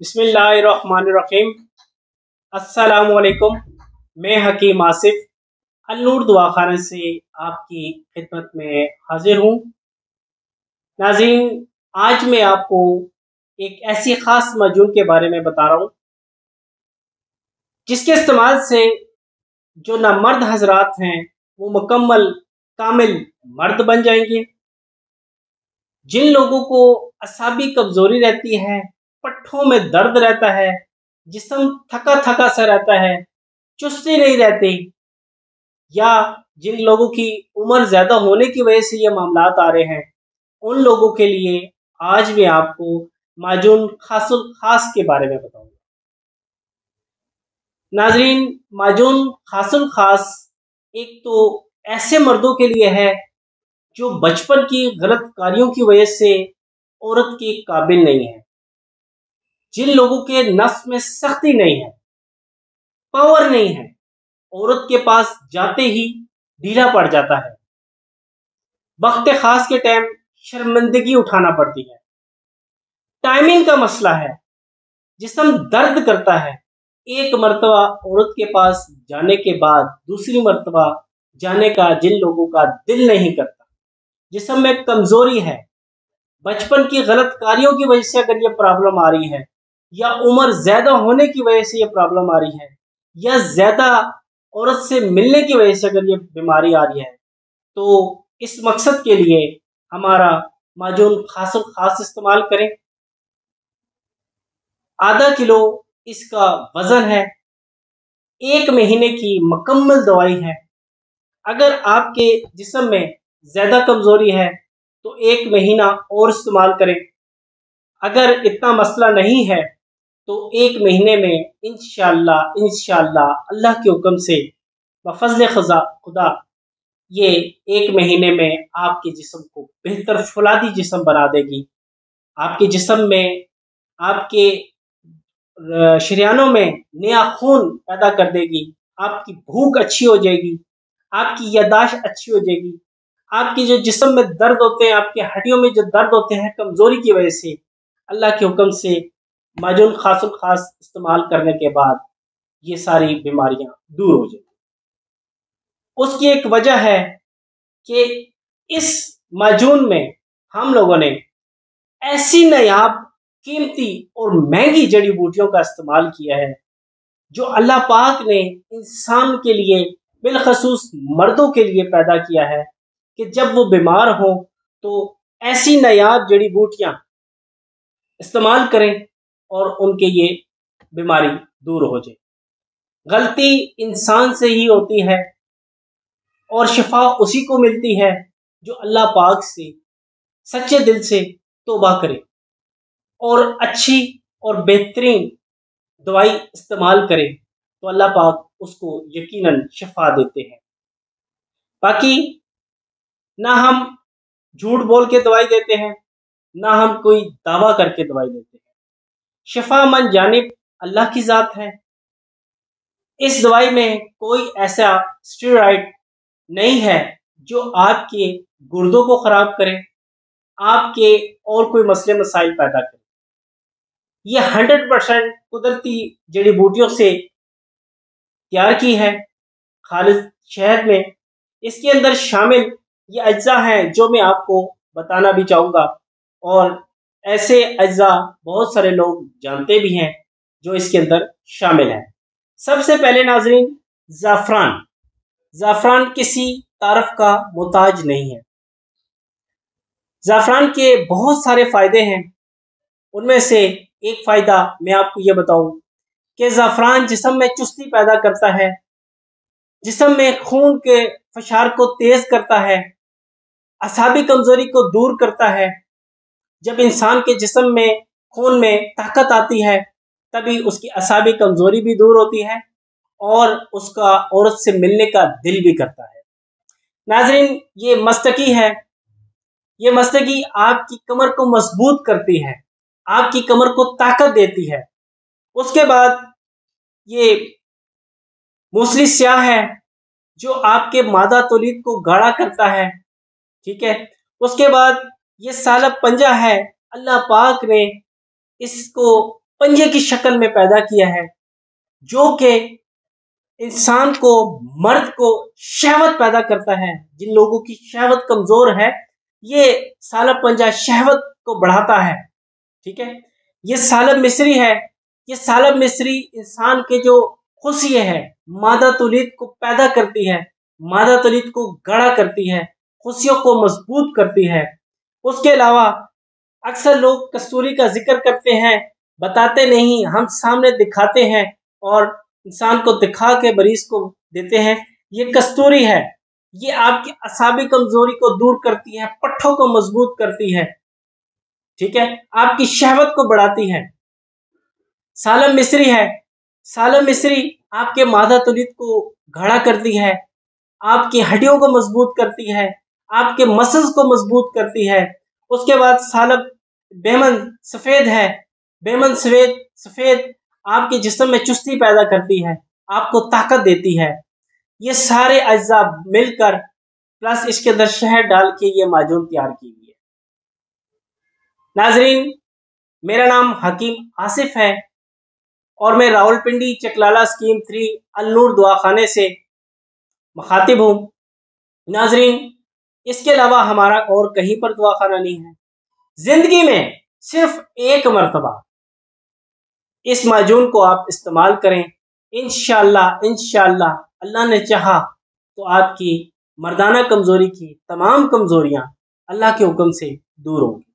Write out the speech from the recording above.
बिस्मिल्लाहिर्रहमानिर्रहीम। अस्सलामुअलैकुम। मैं हकीम आसिफ अल-नूर दुआखाना से आपकी खिदमत में हाजिर हूँ। नाज़रीन, आज मैं आपको एक ऐसी ख़ास मजून के बारे में बता रहा हूँ जिसके इस्तेमाल से जो नामर्द हजरात हैं वो मुकम्मल कामिल मर्द बन जाएंगे। जिन लोगों को असाबी कमज़ोरी रहती है, पट्ठों में दर्द रहता है, जिस्म थका थका सा रहता है, चुस्ती नहीं रहती, या जिन लोगों की उम्र ज़्यादा होने की वजह से ये मामलात आ रहे हैं, उन लोगों के लिए आज मैं आपको माजून खासुल खास के बारे में बताऊंगा। नाजरीन, माजून खासुल खास एक तो ऐसे मर्दों के लिए है जो बचपन की गलत कार्यों की वजह से औरत के काबिल नहीं है, जिन लोगों के नफ्स में सख्ती नहीं है, पावर नहीं है, औरत के पास जाते ही ढीला पड़ जाता है, वक्त खास के टाइम शर्मिंदगी उठाना पड़ती है, टाइमिंग का मसला है, जिस्म दर्द करता है। एक मर्तबा औरत के पास जाने के बाद दूसरी मर्तबा जाने का जिन लोगों का दिल नहीं करता, जिस्म में कमजोरी है, बचपन की गलत कार्यों की वजह से अगर ये प्रॉब्लम आ रही है, या उम्र ज्यादा होने की वजह से ये प्रॉब्लम आ रही है, या ज्यादा औरत से मिलने की वजह से अगर ये बीमारी आ रही है, तो इस मकसद के लिए हमारा माजून खासुल खास इस्तेमाल करें। आधा किलो इसका वजन है, 1 महीने की मुकम्मल दवाई है। अगर आपके जिस्म में ज्यादा कमजोरी है तो 1 महीना और इस्तेमाल करें। अगर इतना मसला नहीं है तो 1 महीने में इंशाअल्लाह अल्लाह के हुक्म से बफज़्ल खुदा ये 1 महीने में आपके जिस्म को बेहतर फौलादी जिस्म बना देगी। आपके जिस्म में, आपके शरियानों में नया खून पैदा कर देगी। आपकी भूख अच्छी हो जाएगी, आपकी यादाश्त अच्छी हो जाएगी। आपकी जो जिस्म में दर्द होते हैं, आपके हड्डियों में जो दर्द होते हैं कमजोरी की वजह से, अल्लाह के हुक्म से माजून खासुल खास इस्तेमाल करने के बाद ये सारी बीमारियां दूर हो जाएगी। उसकी एक वजह है कि इस माजून में हम लोगों ने ऐसी नायाब, कीमती और महंगी जड़ी बूटियों का इस्तेमाल किया है जो अल्लाह पाक ने इंसान के लिए, बिलखसूस मर्दों के लिए पैदा किया है कि जब वो बीमार हो तो ऐसी नायाब जड़ी बूटियां इस्तेमाल करें और उनके ये बीमारी दूर हो जाए। गलती इंसान से ही होती है और शिफा उसी को मिलती है जो अल्लाह पाक से सच्चे दिल से तौबा करे और अच्छी और बेहतरीन दवाई इस्तेमाल करे तो अल्लाह पाक उसको यकीनन शिफा देते हैं। बाकी ना हम झूठ बोल के दवाई देते हैं, ना हम कोई दावा करके दवाई देते हैं। शिफा मन जानिब अल्लाह की जात है। इस दवाई में कोई ऐसा स्टेरॉइड नहीं है जो आपके गुर्दों को खराब करे, आपके और कोई मसले मसाइल पैदा करे। ये 100% कुदरती जड़ी बूटियों से तैयार की है, खालिद शहद में। इसके अंदर शामिल ये अज्जा हैं जो मैं आपको बताना भी चाहूँगा, और ऐसे अज्जा बहुत सारे लोग जानते भी हैं जो इसके अंदर शामिल हैं। सबसे पहले नाजरीन, ज़ाफ़रान। ज़ाफ़रान किसी तारफ का मोहताज नहीं है। ज़ाफ़रान के बहुत सारे फ़ायदे हैं। उनमें से एक फ़ायदा मैं आपको ये बताऊं कि ज़ाफ़रान जिस्म में चुस्ती पैदा करता है, जिस्म में खून के फशार को तेज करता है, असाबी कमजोरी को दूर करता है। जब इंसान के जिस्म में, खून में ताकत आती है तभी उसकी असाबी कमजोरी भी दूर होती है और उसका औरत से मिलने का दिल भी करता है। नाज़रीन, ये मस्तकी है। ये मस्तकी आपकी कमर को मजबूत करती है, आपकी कमर को ताकत देती है। उसके बाद ये मूसली स्याह है जो आपके मादा तौलीद को गाढ़ा करता है। ठीक है। उसके बाद ये सालब पंजा है, अल्लाह पाक ने इसको पंजे की शक्ल में पैदा किया है, जो कि इंसान को, मर्द को शहवत पैदा करता है। जिन लोगों की शहवत कमजोर है, ये सालब पंजा शहवत को बढ़ाता है। ठीक है, ये सालब मिस्री है। ये सालब मिस्री इंसान के जो खुशिये है, मादा तुलीद को पैदा करती है, मादा तुलीद को गड़ा करती है, खुशियों को मजबूत करती है। उसके अलावा अक्सर लोग कस्तूरी का जिक्र करते हैं, बताते नहीं, हम सामने दिखाते हैं और इंसान को दिखा के मरीज को देते हैं। ये कस्तूरी है, ये आपकी असाबी कमजोरी को दूर करती है, पट्ठों को मजबूत करती है। ठीक है, आपकी शहवत को बढ़ाती है। सालब मिस्री है, सालब मिस्री आपके मादा तुलिद को गाढ़ा करती है, आपकी हड्डियों को मजबूत करती है, आपके मसल्स को मजबूत करती है। उसके बाद सालब बेमन सफेद है, बेमन सफेद सफेद आपके जिस्म में चुस्ती पैदा करती है, आपको ताकत देती है। ये सारे अज्जा मिलकर प्लस इसके अंदर शहद डाल के ये माजून तैयार की हुई है। नाजरीन, मेरा नाम हकीम आसिफ है और मैं रावलपिंडी चकलाला स्कीम 3 अल-नूर दवाखाने से मुखातिब हूँ। नाजरीन, इसके अलावा हमारा और कहीं पर दवाखाना नहीं है। जिंदगी में सिर्फ एक मरतबा इस माजून को आप इस्तेमाल करें, इंशाअल्लाह इंशाअल्लाह अल्लाह ने चाहा तो आपकी मर्दाना कमजोरी की तमाम कमजोरियां अल्लाह के हुक्म से दूर होंगी।